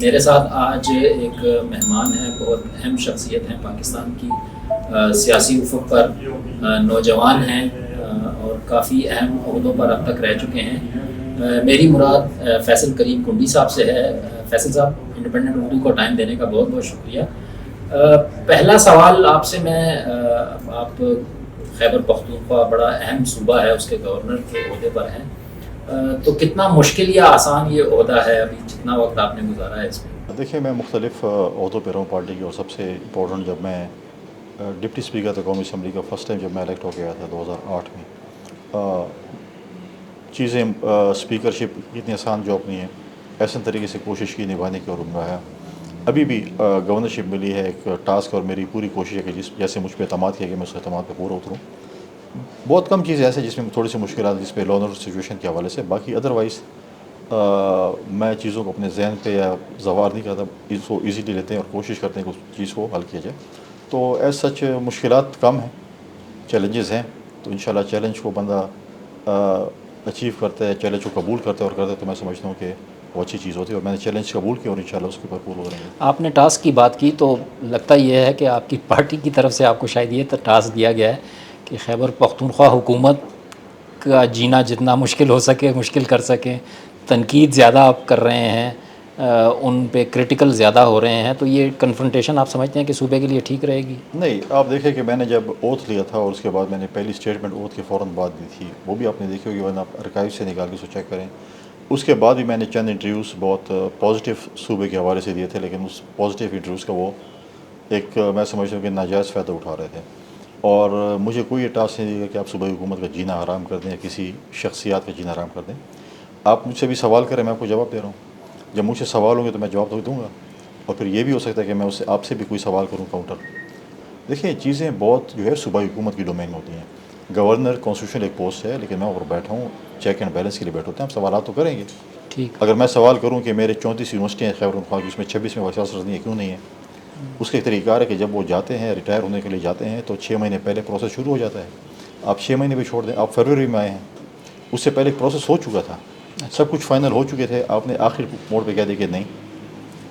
میرے ساتھ آج ایک مہمان ہیں، بہت اہم شخصیت ہیں پاکستان کی، سیاسی افق پر نوجوان ہیں اور کافی اہم عہدوں پر اب تک رہ چکے ہیں۔ میری مراد فیصل کریم کنڈی صاحب سے ہے۔ فیصل صاحب، انڈیپینڈنٹ اردو کو ٹائم دینے کا بہت بہت شکریہ۔ پہلا سوال آپ سے میں، آپ خیبر پختونخوا بڑا اہم صوبہ ہے، اس کے گورنر کے عہدے پر ہیں، تو کتنا مشکل یا آسان یہ عہدہ ہے ابھی جتنا وقت آپ نے گزارا ہے اس میں؟ دیکھیں، میں مختلف عہدوں پہ رہا ہوں پارٹی کی، اور سب سے امپورٹنٹ جب میں ڈپٹی اسپیکر تھا قومی اسمبلی کا، فرسٹ ٹائم جب میں الیکٹ ہو گیا تھا 2008 میں، چیزیں اسپیکرشپ اتنی آسان جاب نہیں ہے، ایسے طریقے سے کوشش کی نبھانے کی اور نبھایا۔ ابھی بھی گورنرشپ ملی ہے ایک ٹاسک، اور میری پوری کوشش ہے کہ جیسے مجھ پہ اعتماد کیا کہ میں اس اعتماد پہ پورا اتروں۔ بہت کم چیزیں ایسے جس میں تھوڑی سی مشکلات، جس پہ لا اینڈ آرڈر سچویشن کے حوالے سے، باقی ادروائز میں چیزوں کو اپنے ذہن پہ یا زوار نہیں کرتا، اس کو ایزیلی لیتے ہیں اور کوشش کرتے ہیں کہ اس چیز کو حل کیا جائے۔ تو ایز سچ مشکلات کم ہیں، چیلنجز ہیں، تو انشاءاللہ چیلنج کو بندہ اچیو کرتا ہے، چیلنج کو قبول کرتا ہے اور کرتا ہے، تو میں سمجھتا ہوں کہ وہ اچھی چیز ہوتی ہے، اور میں نے چیلنج قبول کیا اور انشاءاللہ اس کے اوپر پورا کریں گے۔ آپ نے ٹاسک کی بات کی تو لگتا یہ ہے کہ آپ کی پارٹی کی طرف سے آپ کو شاید یہ ٹاسک دیا گیا ہے کہ خیبر پختونخوا حکومت کا جینا جتنا مشکل ہو سکے مشکل کر سکیں، تنقید زیادہ آپ کر رہے ہیں، ان پہ کرٹیکل زیادہ ہو رہے ہیں، تو یہ کنفرنٹیشن آپ سمجھتے ہیں کہ صوبے کے لیے ٹھیک رہے گی؟ نہیں، آپ دیکھیں کہ میں نے جب اوتھ لیا تھا اور اس کے بعد میں نے پہلی اسٹیٹمنٹ اوتھ کے فوراً بعد دی تھی، وہ بھی آپ نے دیکھی ہوگی، ورنہ آپ ارکائیو سے نکال کے اسے چیک کریں۔ اس کے بعد بھی میں نے چند انٹرویوز بہت پازیٹیو صوبے کے حوالے سے دیے تھے، لیکن اس پازیٹیو انٹرویوز کا وہ ایک میں سمجھتا ہوں کہ ناجائز فائدہ اٹھا رہے تھے، اور مجھے کوئی یہ ٹاسک نہیں دیا کہ آپ صوبائی حکومت کا جینا حرام کر دیں یا کسی شخصیات کا جینا حرام کر دیں۔ آپ مجھ سے بھی سوال کریں، میں آپ کو جواب دے رہا ہوں۔ جب مجھ سے سوال ہوں گے تو میں جواب تو دوں گا، اور پھر یہ بھی ہو سکتا ہے کہ میں اس سے آپ سے بھی کوئی سوال کروں کاؤنٹر۔ دیکھیں، چیزیں بہت جو ہے صوبائی حکومت کی ڈومین ہوتی ہیں۔ گورنر کانسٹیٹیوشن ایک پوسٹ ہے، لیکن میں اوپر بیٹھا ہوں، چیک اینڈ بیلنس کے لیے بیٹھے ہوتے ہیں، ہم سوالات تو کریں گے۔ ٹھیک، اگر میں سوال کروں کہ میرے 34 یونیورسٹیاں ہیں خیبر پختونخوا کی، اس میں 26 میں وائس چانسلر نہیں ہے، کیوں نہیں ہے؟ اس کا ایک طریقہ ہے کہ جب وہ جاتے ہیں ریٹائر ہونے کے لیے جاتے ہیں تو 6 مہینے پہلے پروسیس شروع ہو جاتا ہے۔ آپ 6 مہینے بھی چھوڑ دیں، آپ فروری میں آئے ہیں، اس سے پہلے ایک پروسیس ہو چکا تھا، سب کچھ فائنل ہو چکے تھے، آپ نے آخر موڑ پہ کہہ دیا کہ نہیں،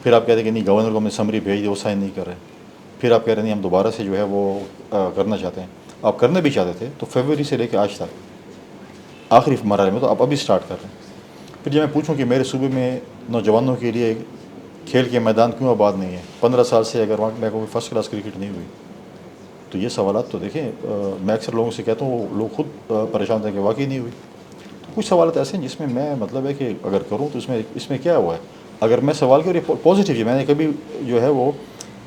پھر آپ کہتے ہیں کہ نہیں، گورنر کو ہم نے سمری بھیج دی، وہ سائن نہیں کر رہے، پھر آپ کہہ رہے ہیں نہیں ہم دوبارہ سے جو ہے وہ کرنا چاہتے ہیں۔ آپ کرنا بھی چاہتے تھے تو فیبرری سے لے کے آج تک آخری مرحلے میں تو آپ ابھی سٹارٹ کر رہے ہیں۔ پھر جب میں پوچھوں کہ میرے صوبے میں نوجوانوں کے لیے کھیل کے میدان کیوں آباد نہیں ہے، 15 سال سے اگر وہاں میں کوئی فرسٹ کلاس کرکٹ نہیں ہوئی، تو یہ سوالات تو دیکھیں، میں اکثر لوگوں سے کہتا ہوں، وہ لوگ خود پریشان تھے کہ واقعی نہیں ہوئی۔ تو کچھ سوالات ایسے ہیں جس میں مطلب ہے کہ اگر کروں تو اس میں کیا ہوا ہے؟ اگر میں سوال کی اور پازیٹیو ہے، میں نے کبھی جو ہے وہ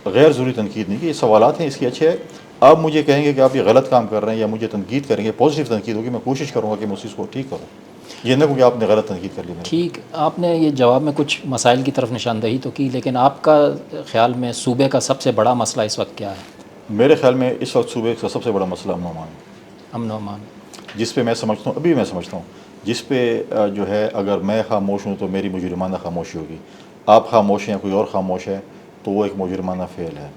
غیر ضروری تنقید نہیں کی، یہ سوالات ہیں، اس کی اچھے ہے۔ آپ مجھے کہیں گے کہ آپ یہ غلط کام کر رہے ہیں یا مجھے تنقید کریں گے، پازیٹیو تنقید ہوگی، میں کوشش کروں گا کہ میں اس چیز کو ٹھیک کروں، یہ نہ کہ آپ نے غلط تنقید کر لی میرے۔ ٹھیک، آپ نے یہ جواب میں کچھ مسائل کی طرف نشاندہی تو کی، لیکن آپ کا خیال میں صوبے کا سب سے بڑا مسئلہ اس وقت کیا ہے؟ میرے خیال میں اس وقت صوبے کا سب سے بڑا مسئلہ امن و امان ہے، امن و امان؟ جس پہ میں سمجھتا ہوں، ابھی میں سمجھتا ہوں، جس پہ جو ہے اگر میں خاموش ہوں تو میری مجرمانہ خاموشی ہوگی، آپ خاموش ہیں، کوئی اور خاموش ہے تو وہ ایک مجرمانہ فعل ہے۔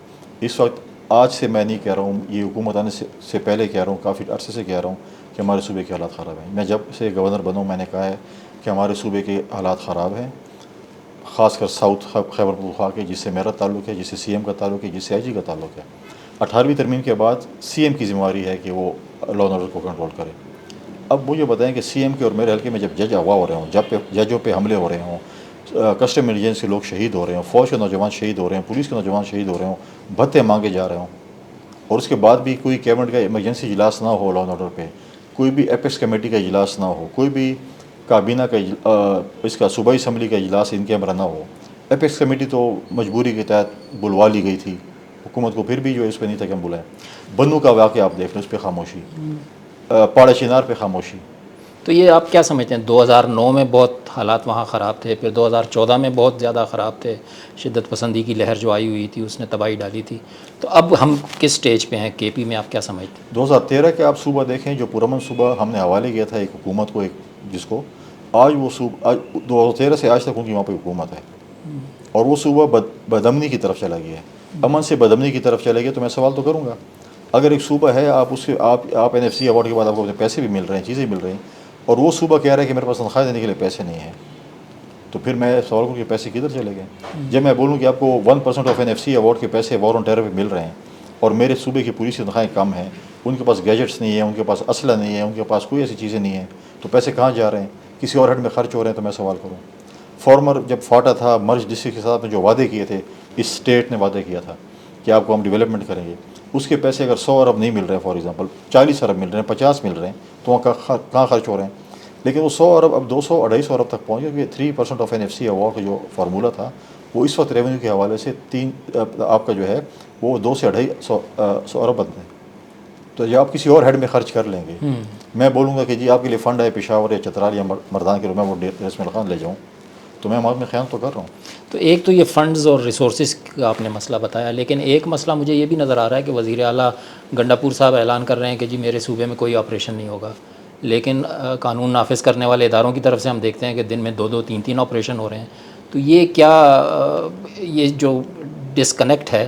اس وقت آج سے میں نہیں کہہ رہا ہوں، یہ حکومت آنے سے پہلے کہہ رہا ہوں، کافی عرصے سے کہہ رہا ہوں کہ ہمارے صوبے کے حالات خراب ہیں۔ میں جب سے گورنر بنا ہوں میں نے کہا ہے کہ ہمارے صوبے کے حالات خراب ہیں، خاص کر ساؤتھ خیبر پختونخوا کے، جس سے میرا تعلق ہے، جس سے سی ایم کا تعلق ہے، جس سے آئی جی کا تعلق ہے۔ 18ویں ترمیم کے بعد سی ایم کی ذمہ داری ہے کہ وہ لا اینڈ آرڈر کو کنٹرول کرے۔ اب مجھے بتائیں کہ سی ایم کے اور میرے حلقے میں جب جج اغوا ہو رہے ہوں، جب ججوں پہ حملے ہو رہے ہوں، کسٹم انٹیلیجنس کے لوگ شہید ہو رہے ہوں، فوج کے نوجوان شہید ہو رہے ہیں، پولیس کے نوجوان شہید ہو رہے ہوں، بھتے مانگے جا رہے ہوں، اور اس کے بعد بھی کوئی کیبنٹ کا ایمرجنسی اجلاس نہ ہو لا اینڈ آرڈر پہ، کوئی بھی ایپیکس کمیٹی کا اجلاس نہ ہو، کوئی بھی کابینہ کا اس کا صوبائی اسمبلی کا اجلاس ان کیمرہ نہ ہو۔ ایپیکس کمیٹی تو مجبوری کے تحت بلوا لی گئی تھی حکومت کو، پھر بھی جو اس پہ نہیں تھا کہ ہم بلائیں۔ بنو کا واقعہ آپ دیکھ لیں، اس پہ خاموشی، پاڑا چنار پہ خاموشی۔ تو یہ آپ کیا سمجھتے ہیں؟ 2009 میں بہت حالات وہاں خراب تھے، پھر 2014 میں بہت زیادہ خراب تھے، شدت پسندی کی لہر جو آئی ہوئی تھی اس نے تباہی ڈالی تھی، تو اب ہم کس سٹیج پہ ہیں کے پی میں، آپ کیا سمجھتے ہیں؟ 2013 کے آپ صوبہ دیکھیں، جو پرامن صوبہ ہم نے حوالے کیا تھا ایک حکومت کو، ایک جس کو آج وہ صوبہ 2013 سے آج تک ان کی وہاں پہ حکومت ہے، اور وہ صوبہ بدامنی کی طرف چلا گیا ہے، امن سے بدامنی کی طرف چلا گیا۔ تو میں سوال تو کروں گا، اگر ایک صوبہ ہے، آپ اس کے آپ این ایف سی ایوارڈ کے بعد آپ کو پیسے بھی مل رہے ہیں، چیزیں مل رہی ہیں، اور وہ صوبہ کہہ رہا ہے کہ میرے پاس تنخواہ دینے کے لیے پیسے نہیں ہیں، تو پھر میں سوال کروں کہ پیسے کدھر چلے گئے؟ جب میں بولوں کہ آپ کو 1% آف NFC ایوارڈ کے پیسے وار آن ٹیرر پہ مل رہے ہیں اور میرے صوبے کی پولیس کی تنخواہیں کم ہیں، ان کے پاس گیجٹس نہیں ہیں، ان کے پاس اسلحہ نہیں ہے، ان کے پاس کوئی ایسی چیزیں نہیں ہیں، تو پیسے کہاں جا رہے ہیں؟ کسی اور ہیڈ میں خرچ ہو رہے ہیں، تو میں سوال کروں۔ فارمر جب فاٹا تھا مرج ڈسٹرکٹ کے ساتھ میں جو وعدے کیے تھے، اس اسٹیٹ نے وعدے کیا تھا کہ آپ کو ہم ڈیولپمنٹ کریں گے، اس کے پیسے اگر 100 ارب نہیں مل رہے ہیں، فار ایگزامپل 40 ارب مل رہے ہیں، 50 مل رہے ہیں، تو وہاں کہاں خرچ ہو رہے ہیں؟ لیکن وہ 100 ارب اب 200 250 ارب تک پہنچ گیا، کیونکہ 3% آف NFC ایوارڈ کا جو فارمولہ تھا وہ اس وقت ریونیو کے حوالے سے آپ کا جو ہے وہ 200 سے 250 ارب بنتے ہیں۔ تو یہ آپ کسی اور ہیڈ میں خرچ کر لیں گے۔ میں بولوں گا کہ جی آپ کے لیے فنڈ ہے پشاور یا چترال یا مردان کے لیے، میں وہ اسماعیل خان لے جاؤں، تو میں میں خیال تو کر رہا ہوں۔ تو ایک تو یہ فنڈز اور ریسورسز کا آپ نے مسئلہ بتایا، لیکن ایک مسئلہ مجھے یہ بھی نظر آ رہا ہے کہ وزیر اعلیٰ گنڈا پور صاحب اعلان کر رہے ہیں کہ جی میرے صوبے میں کوئی آپریشن نہیں ہوگا، لیکن قانون نافذ کرنے والے اداروں کی طرف سے ہم دیکھتے ہیں کہ دن میں 2 3 آپریشن ہو رہے ہیں۔ تو یہ کیا یہ جو ڈسکنیکٹ ہے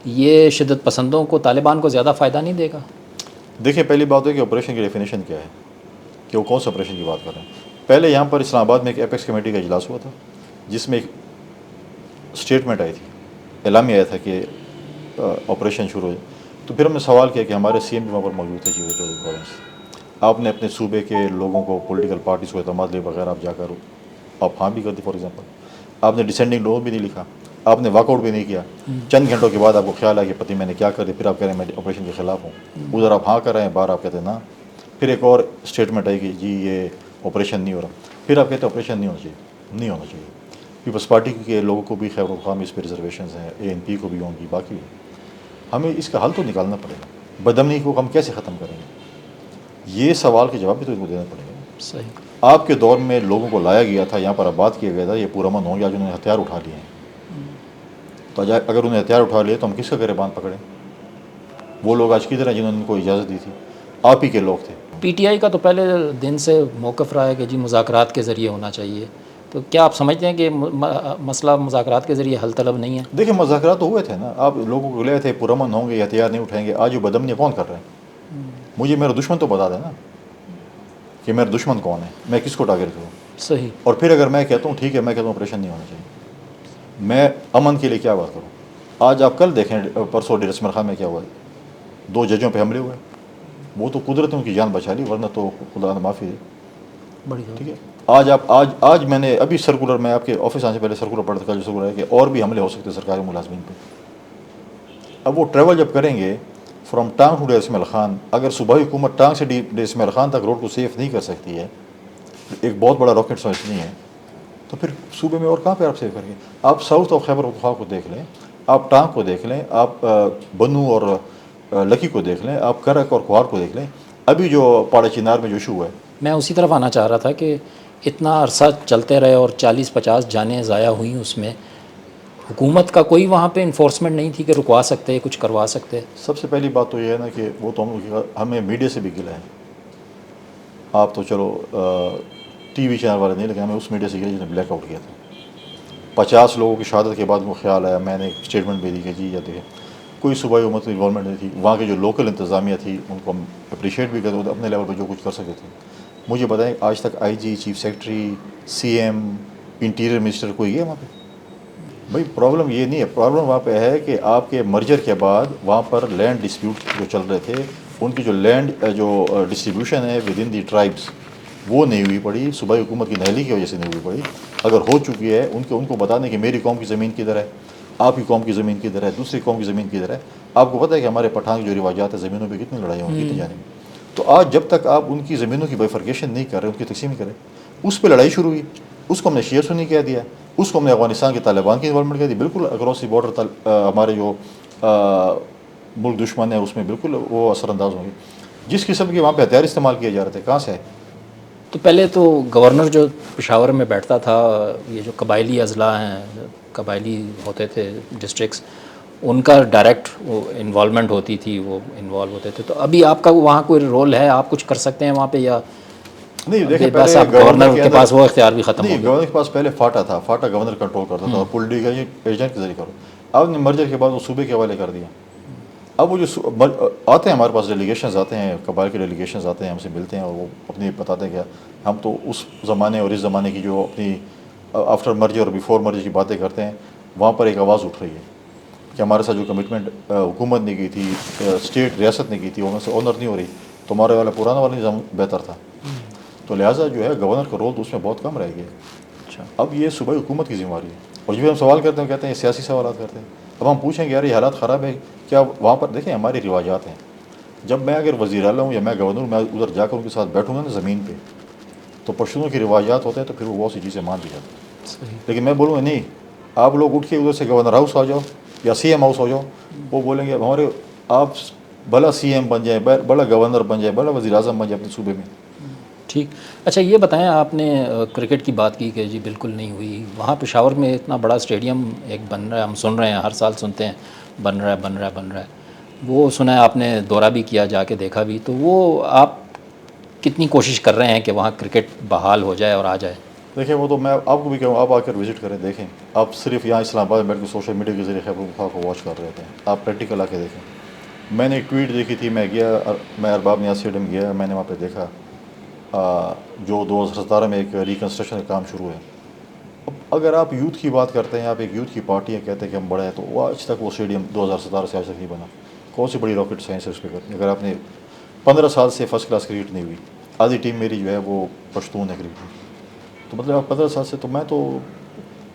یہ شدت پسندوں کو، طالبان کو زیادہ فائدہ نہیں دے گا؟ دیکھیں پہلی بات ہے کہ آپریشن کی ڈیفینیشن کیا ہے، کہ وہ کون سے آپریشن کی بات کر رہے ہیں۔ پہلے یہاں پر اسلام آباد میں ایک ایپیکس کمیٹی کا اجلاس ہوا تھا، جس میں ایک اسٹیٹمنٹ آئی تھی، اعلامیہ آیا تھا کہ آپریشن شروع ہو۔ تو پھر ہم نے سوال کیا کہ ہمارے CM بھی وہاں پر موجود تھے، چیف سیکریٹری پروونس، آپ نے اپنے صوبے کے لوگوں کو، پولیٹیکل پارٹیز کو اعتماد لے بغیر آپ جا کر آپ ہاں بھی کرتے، فار ایگزامپل آپ نے ڈسینڈنگ لو بھی نہیں لکھا، آپ نے واک آؤٹ بھی نہیں کیا، چند گھنٹوں کے بعد آپ کو خیال آیا کہ پتہ میں نے کیا کر دیا، پھر آپ کہہ رہے ہیں میں آپریشن کے خلاف ہوں، ادھر آپ ہاں کر رہے ہیں، باہر آپ کہتے ہیں نا۔ پھر ایک اور اسٹیٹمنٹ آئی کہ جی یہ آپریشن نہیں ہو رہا، پھر آپ کہتے ہیں آپریشن نہیں ہونا چاہیے، نہیں ہونا چاہیے۔ پیپلز پارٹی کے لوگوں کو بھی خیر مقام اس پہ ریزرویشنز ہیں، ANP کو بھی ہوں گی، باقی بھی۔ ہمیں اس کا حل تو نکالنا پڑے گا، بدامنی کو ہم کیسے ختم کریں گے، یہ سوال کے جواب بھی تو ان کو دینا پڑے گا۔ صحیح۔ آپ کے دور میں لوگوں کو لایا گیا تھا، یہاں پر آباد کیا گیا تھا، یہ پرامن ہوں گے، آج انہوں نے ہتھیار اٹھا لیے ہیں، تو اگر انہوں نے ہتھیار اٹھا لیے تو ہم کس کا گریبان پکڑیں؟ وہ لوگ آج کدھر ہیں جنہوں نے ان کو اجازت دی تھی؟ آپ ہی کے لوگ تھے۔ PTI کا تو پہلے دن سے موقف رہا ہے کہ جی مذاکرات کے ذریعے ہونا چاہیے، تو کیا آپ سمجھتے ہیں کہ مسئلہ مذاکرات کے ذریعے حل طلب نہیں ہے؟ دیکھیں مذاکرات تو ہوئے تھے نا، آپ لوگوں کو لے تھے پرامن ہوں گے، ہتھیار نہیں اٹھائیں گے، آج وہ بدامنی کون کر رہے ہیں؟ مجھے میرا دشمن تو بتا دیں نا کہ میرا دشمن کون ہے، میں کس کو ٹارگیٹ کروں۔ صحیح۔ اور پھر اگر میں کہتا ہوں ٹھیک ہے، میں کہتا ہوں آپریشن نہیں ہونا چاہیے، میں امن کے لیے کیا بات کروں؟ آج آپ کل دیکھیں پرسوں ڈیرہ اسماعیل خان میں کیا ہوا ہے، 2 ججوں پہ حملے ہوئے، وہ تو قدرت نے ان کی جان بچا لی، ورنہ تو خدا نے معافی دے۔ بڑی ٹھیک ہے، آج میں نے ابھی سرکولر، میں آپ کے آفس آنے سے پہلے سرکولر پڑھا تھا، جو سرکولر ہے کہ اور بھی حملے ہو سکتے ہیں سرکاری ملازمین پہ۔ اب وہ ٹریول جب کریں گے فرام ٹانگ ٹو ڈیرہ اسماعیل خان، اگر صوبائی حکومت ٹانگ سے ڈیرہ اسماعیل خان تک روڈ کو سیف نہیں کر سکتی ہے، ایک بہت بڑا راکٹ سائنس نہیں ہے، تو پھر صوبے میں اور کہاں پہ آپ سیف کریں گے؟ آپ ساؤتھ آف خیبر پختونخوا کو دیکھ لیں، آپ ٹانگ کو دیکھ لیں، آپ بنو اور لکی کو دیکھ لیں، آپ کرک اور کوہار کو دیکھ لیں، ابھی جو پاڑا چنار میں جو ایشو ہوا ہے۔ میں اسی طرف آنا چاہ رہا تھا کہ اتنا عرصہ چلتے رہے اور 40-50 جانیں ضائع ہوئیں، اس میں حکومت کا کوئی وہاں پہ انفورسمنٹ نہیں تھی کہ رکوا سکتے، کچھ کروا سکتے؟ سب سے پہلی بات تو یہ ہے نا کہ وہ تو ہمیں میڈیا سے بھی گلا ہے، آپ تو چلو TV چینل والے نہیں، لیکن ہمیں اس میڈیا سے گلا جس نے بلیک آؤٹ کیا تھا۔ 50 لوگوں کی شہادت کے بعد وہ خیال آیا، میں نے ایک اسٹیٹمنٹ بھی دی کہ جی یہ دیکھیں کوئی صوبائی حکومت کی انوالومنٹ نہیں تھی، وہاں کے جو لوکل انتظامیہ تھی ان کو ہم اپریشیٹ بھی کرتے، اپنے لیول پہ جو کچھ کر سکتے تھے۔ مجھے بتائیں آج تک IG، chief secretary, CM، interior minister کوئی ہے وہاں پہ؟ بھائی پرابلم یہ نہیں ہے، پرابلم وہاں پہ ہے کہ آپ کے مرجر کے بعد وہاں پر لینڈ ڈسپیوٹ جو چل رہے تھے، ان کی جو لینڈ جو ڈسٹریبیوشن ہے ود ان دی ٹرائبس، وہ نہیں ہوئی پڑی، صوبائی حکومت کی نااہلی کی وجہ سے نہیں ہوئی پڑی۔ اگر ہو چکی ہے ان کو بتا دیں کہ میری قوم کی زمین کدھر ہے، آپ کی قوم کی زمین کدھر ہے، دوسری قوم کی زمین کدھر ہے۔ آپ کو پتہ ہے کہ ہمارے پٹھان کی جو رواجات ہیں زمینوں پہ کتنی لڑائیاں ہوئی، کتنی جانیں گے۔ تو آج جب تک آپ ان کی زمینوں کی بائیفرکیشن نہیں کر رہے، ان کی تقسیم نہیں کر رہے، اس پہ لڑائی شروع ہوئی، اس کو ہم نے شیعہ سنی کہہ دیا، اس کو ہم نے افغانستان کے طالبان کی انوالومنٹ کہہ دی، بالکل اکراس دی بارڈر ہمارے جو ملک دشمن ہے اس میں بالکل وہ اثر انداز ہوں گے۔ جس قسم کے وہاں پہ ہتھیار استعمال کیے جا رہے تھے، کہاں سے ہے؟ تو پہلے تو گورنر جو پشاور میں بیٹھتا تھا، یہ جو قبائلی اضلاع ہیں، قبائلی ہوتے تھے ڈسٹرکس، ان کا ڈائریکٹ وہ انوالومنٹ ہوتی تھی، وہ انوالو ہوتے تھے۔ تو ابھی آپ کا وہاں کوئی رول ہے، آپ کچھ کر سکتے ہیں وہاں پہ، یا نہیں دیکھیں بس پہلے آپ گورنر کے پاس وہ اختیار بھی ختم ہو نہیں، گیا؟ گورنر کے پاس پہلے فاٹا تھا، فاٹا گورنر کنٹرول کرتا تھا اور پولیٹیکل ایجنٹ کے ذریعے کرو۔ اب نے مرجر کے بعد وہ صوبے کے حوالے کر دیا۔ اب وہ جو آتے ہیں ہمارے پاس ڈیلیگیشنز آتے ہیں، قبائل کے ڈیلیگیشنز آتے ہیں، ہم سے ملتے ہیں اور وہ اپنی بتاتے ہیں کہ ہم تو اس زمانے اور اس زمانے کی جو اپنی آفٹر مرجر اور بیفور مرجر کی باتیں کرتے ہیں، وہاں پر ایک آواز اٹھ رہی ہے کہ ہمارے ساتھ جو کمٹمنٹ حکومت نے کی تھی، اسٹیٹ ریاست نے کی تھی، وہ سے آنر نہیں ہو رہی، تو ہمارے والا پرانا والا نظام بہتر تھا. تو لہٰذا جو ہے گورنر کا رول تو اس میں بہت کم رہ گیا. اچھا. اب یہ صوبائی حکومت کی ذمہ داری ہے. اور جو بھی ہم سوال کرتے ہیں کہتے ہیں یہ سیاسی سوالات کرتے ہیں. اب ہم پوچھیں گے یار یہ حالات خراب ہے کیا وہاں پر؟ دیکھیں ہماری روایات ہیں. جب میں اگر وزیر اعلیٰ ہوں یا میں گورنر ہوں، میں ادھر جا کر ان کے ساتھ بیٹھوں گا نا زمین پہ، تو پشتونوں کی روایات ہوتے ہیں تو پھر وہ بہت سی چیزیں مان بھی جاتی ہیں. لیکن میں بولوں گا نہیں، آپ لوگ اٹھ کے ادھر سے گورنر ہاؤس آ جاؤ یا سی ایم ہاؤس ہو جاؤ، وہ بولیں گے ہمارے آپ بھلا سی ایم بن جائیں، بڑا گورنر بن جائیں، بڑا وزیر اعظم بن جائیں اپنے صوبے میں. ٹھیک. اچھا یہ بتائیں، آپ نے کرکٹ کی بات کی کہ جی بالکل نہیں ہوئی. وہاں پشاور میں اتنا بڑا اسٹیڈیم ایک بن رہا ہے، ہم سن رہے ہیں، ہر سال سنتے ہیں بن رہا ہے بن رہا ہے بن رہا ہے. وہ سنا ہے آپ نے دورہ بھی کیا، جا کے دیکھا بھی، تو وہ آپ کتنی کوشش کر رہے ہیں کہ وہاں کرکٹ بحال ہو جائے اور آ جائے؟ دیکھیں وہ تو میں آپ کو بھی کہوں، آپ آ کر وزٹ کریں، دیکھیں. آپ صرف یہاں اسلام آباد میں بیٹھ کے سوشل میڈیا کے ذریعے خیبر پختونخوا کو واچ کر رہے تھے، آپ پریکٹیکل آ کے دیکھیں. میں نے ایک ٹویٹ دیکھی تھی، میں گیا، میں ارباب نیاز اسٹیڈیم گیا، میں نے وہاں پہ دیکھا جو 2017 میں ایک ریکنسٹرکشن کا کام شروع ہے. اب اگر آپ یوتھ کی بات کرتے ہیں، آپ ایک یوتھ کی پارٹی ہے، کہتے ہیں کہ ہم بڑے ہیں، تو وہ آج تک وہ اسٹیڈیم 2017 سے آج تک نہیں بنا. کون سی بڑی راکٹ سائنس ہے اس پہ کرنی؟ اگر آپ نے 15 سال سے فرسٹ کلاس کرکٹ نہیں ہوئی، آدھی ٹیم میری جو ہے وہ پشتون ہے کرکٹ میں، تو مطلب آپ 15 سال سے، تو میں تو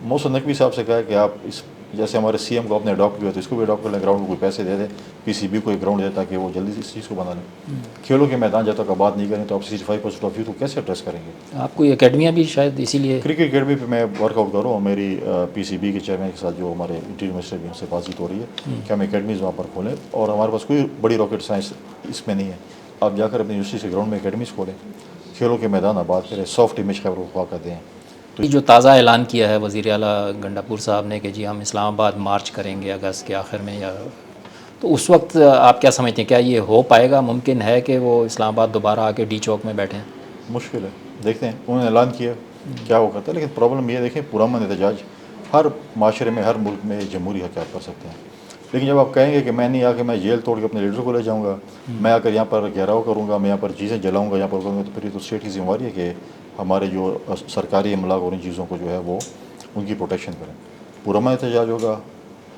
محسن نقوی صاحب سے کہا کہ آپ اس جیسے ہمارے سی ایم کو آپ نے اڈاپٹ کیا تو اس کو بھی اڈاپٹ کر لیں، گراؤنڈ کو کوئی پیسے دے دیں، پی سی بی کو ایک گراؤنڈ دے تاکہ وہ جلدی سے اس چیز کو بنا لیں. کھیلوں کے میدان جب تک آپ بات نہیں کریں تو آپ 65% آف یوتھ کو کیسے ایڈریس کریں گے؟ آپ کوئی اکیڈمیاں بھی شاید اسی لیے؟ کرکٹ اکیڈمی پہ میں ورک آؤٹ کر رہا ہوں. میری پی سی بی کے چیئرمین کے ساتھ جو ہمارے انٹیریئر منسٹر بھی ان سے بات چیت ہو رہی ہے کہ ہم اکیڈمیز وہاں پر کھولیں، اور ہمارے پاس کوئی بڑی راکٹ سائنس اس میں نہیں ہے. آپ جا کر اپنی یونیورسٹی کے گراؤنڈ میں اکیڈمیز کھولیں، کھیلوں کے میدان آباد کریں، سافٹ امیج خیبر پختونخوا کا دیں. جو تازہ اعلان کیا ہے وزیر اعلیٰ گنڈاپور صاحب نے کہ جی ہم اسلام آباد مارچ کریں گے اگست کے آخر میں، یا تو اس وقت آپ کیا سمجھتے ہیں، کیا یہ ہو پائے گا؟ ممکن ہے کہ وہ اسلام آباد دوبارہ آ کے ڈی چوک میں بیٹھیں؟ مشکل ہے، دیکھتے ہیں. انہوں نے اعلان کیا کیا وہ کرتا ہے، لیکن پرابلم یہ دیکھیں پرامن احتجاج ہر معاشرے میں، ہر ملک میں جمہوری حق آپ کر سکتے ہیں. لیکن جب آپ کہیں گے کہ میں نہیں آ کے میں جیل توڑ کے اپنے لیڈر کو لے جاؤں گا، میں آ کر یہاں پر گھیراؤ کروں گا، میں یہاں پر چیزیں جلاؤں گا، یہاں پر کروں گا، تو پھر یہ تو اسٹیٹ کی ذمہ داری ہے کہ ہمارے جو سرکاری املاک اور ان چیزوں کو جو ہے وہ ان کی پروٹیکشن کریں. پرامن احتجاج ہوگا،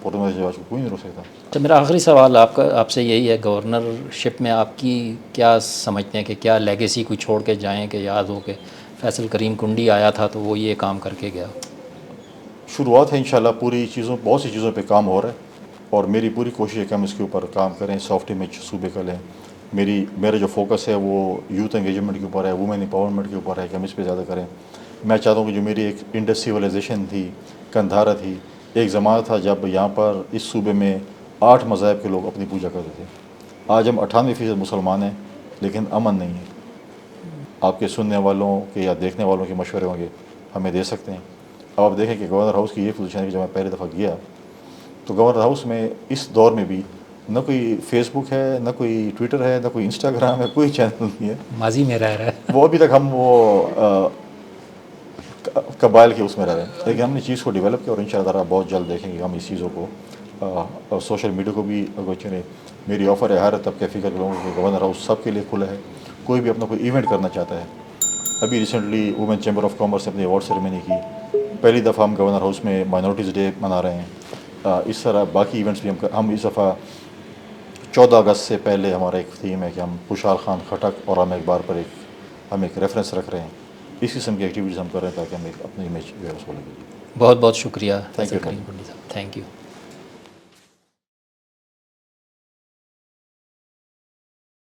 پرامن احتجاج کو کوئی نہیں روک سکتا. تو میرا آخری سوال آپ سے یہی ہے، گورنرشپ میں آپ کی کیا سمجھتے ہیں کہ کیا لیگیسی کوئی چھوڑ کے جائیں کہ یاد ہو کہ فیصل کریم کنڈی آیا تھا تو وہ یہ کام کر کے گیا؟ شروعات ہے انشاءاللہ، پوری چیزوں بہت سی چیزوں پہ کام ہو رہا ہے، اور میری پوری کوشش ہے کہ ہم اس کے اوپر کام کریں، سافٹ امیج صوبے کا لیں. میرا جو فوکس ہے وہ یوتھ انگیجمنٹ کے اوپر ہے، وومن امپاورمنٹ کے اوپر ہے کہ ہم اس پہ زیادہ کریں. میں چاہتا ہوں کہ جو میری ایک انڈس سویلائزیشن تھی، کندھارا تھی، ایک زمانہ تھا جب یہاں پر اس صوبے میں 8 مذاہب کے لوگ اپنی پوجا کرتے تھے. آج ہم 98% مسلمان ہیں لیکن امن نہیں ہے. آپ کے سننے والوں کے یا دیکھنے والوں کے مشورے ہوں گے، ہمیں دے سکتے ہیں. اب آپ دیکھیں کہ گورنر ہاؤس کی یہ پوزیشن ہے کہ جب میں پہلی دفعہ گیا تو گورنر ہاؤس میں اس دور میں بھی نہ کوئی فیس بک ہے، نہ کوئی ٹویٹر ہے، نہ کوئی انسٹاگرام ہے، کوئی چینل نہیں ہے. ماضی میں رہ رہا ہے. وہ ابھی تک ہم وہ قبائل کے اس میں رہ رہے ہیں، لیکن ہم نے چیز کو ڈیولپ کیا، اور ان شاء اللہ بہت جلد دیکھیں گے ہم اس چیزوں کو. سوشل میڈیا کو بھی میری آفر ہے ہر طبقے فکر کے لوگوں کو، گورنر ہاؤس سب کے لیے کھلا ہے. کوئی بھی اپنا کوئی ایونٹ کرنا چاہتا ہے. ابھی recently women chamber of commerce نے اپنی ایوارڈ سیریمنی کی، پہلی دفعہ ہم گورنر ہاؤس میں مائنورٹیز ڈے منا رہے ہیں. اس طرح باقی ایونٹس بھی ہم اس دفعہ 14 اگست سے پہلے ہمارا ایک تھیم ہے کہ ہم خوشحال خان خٹک اور عامر اقبال پر ہم ایک ریفرنس رکھ رہے ہیں. اس قسم کی ایکٹیویٹیز ہم کر رہے ہیں تاکہ ہم اپنی امیج جو ہے اس کو لگے. بہت بہت شکریہ تھینک فیصل یو. کریم کنڈی صاحب، تھینک یو.